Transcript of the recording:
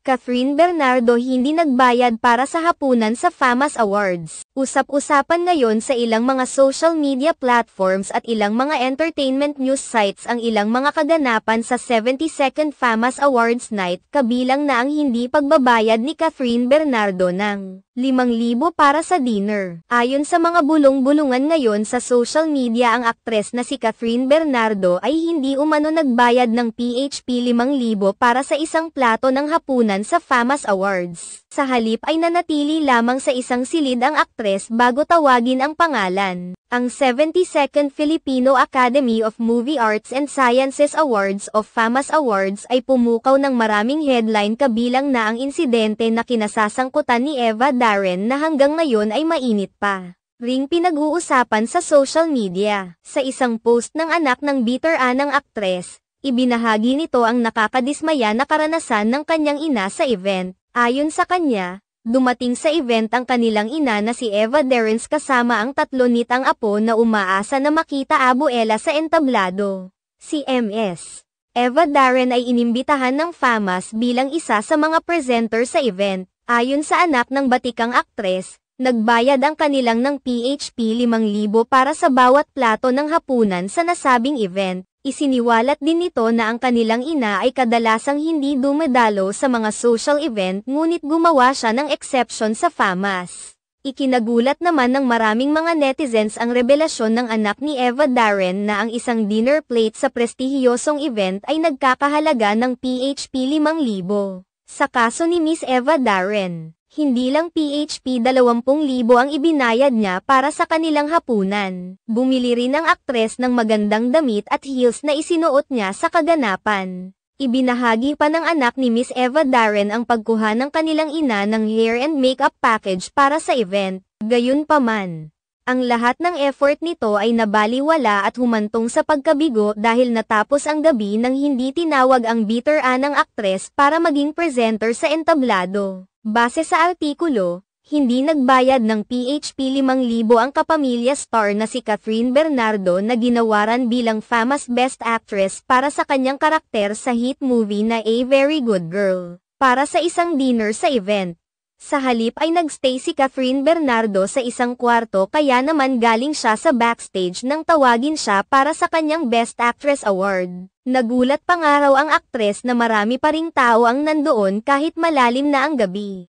Catherine Bernardo hindi nagbayad para sa hapunan sa FAMAS Awards. Usap-usapan ngayon sa ilang mga social media platforms at ilang mga entertainment news sites ang ilang mga kaganapan sa 72nd FAMAS Awards Night, kabilang na ang hindi pagbabayad ni Catherine Bernardo ng 5,000 para sa dinner. Ayon sa mga bulong-bulungan ngayon sa social media, ang aktres na si Catherine Bernardo ay hindi umano nagbayad ng PHP 5,000 para sa isang plato ng hapunan sa FAMAS Awards. Sa halip ay nanatili lamang sa isang silid ang aktres bago tawagin ang pangalan. Ang 72nd Filipino Academy of Movie Arts and Sciences Awards o FAMAS Awards ay pumukaw ng maraming headline, kabilang na ang insidente na kinasasangkutan ni Eva Darren na hanggang ngayon ay mainit pa ring pinag-uusapan sa social media. Sa isang post ng anak ng bitter-anang aktres, ibinahagi nito ang nakakadismaya na karanasan ng kanyang ina sa event. Ayon sa kanya, dumating sa event ang kanilang ina na si Eva Darren kasama ang 3 nitang apo na umaasa na makita abuela sa entablado. Si Ms. Eva Darren ay inimbitahan ng FAMAS bilang isa sa mga presenter sa event. Ayon sa anak ng batikang aktres, nagbayad ang kanilang ng PHP 5,000 para sa bawat plato ng hapunan sa nasabing event. Isiniwalat din nito na ang kanilang ina ay kadalasang hindi dumedalo sa mga social event, ngunit gumawa siya ng exception sa FAMAS. Ikinagulat naman ng maraming mga netizens ang revelasyon ng anak ni Eva Darren na ang isang dinner plate sa prestihiyosong event ay nagkakahalaga ng PHP 5,000. Sa kaso ni Miss Eva Darren, hindi lang PHP 20,000 ang ibinayad niya para sa kanilang hapunan. Bumili rin ang aktres ng magandang damit at heels na isinuot niya sa kaganapan. Ibinahagi pa ng anak ni Miss Eva Darren ang pagkuha ng kanilang ina ng hair and makeup package para sa event. Gayunpaman, ang lahat ng effort nito ay nabaliwala at humantong sa pagkabigo dahil natapos ang gabi nang hindi tinawag ang bitter-anang aktres para maging presenter sa entablado. Base sa artikulo, hindi nagbayad ng PHP 5,000 ang kapamilya star na si Catherine Bernardo na ginawaran bilang FAMAS Best Actress para sa kanyang karakter sa hit movie na A Very Good Girl, para sa isang dinner sa event. Sa halip ay nagstay si Catherine Bernardo sa isang kwarto, kaya naman galing siya sa backstage nang tawagin siya para sa kanyang Best Actress Award. Nagulat pa nga raw ang aktres na marami pa ring tao ang nandoon kahit malalim na ang gabi.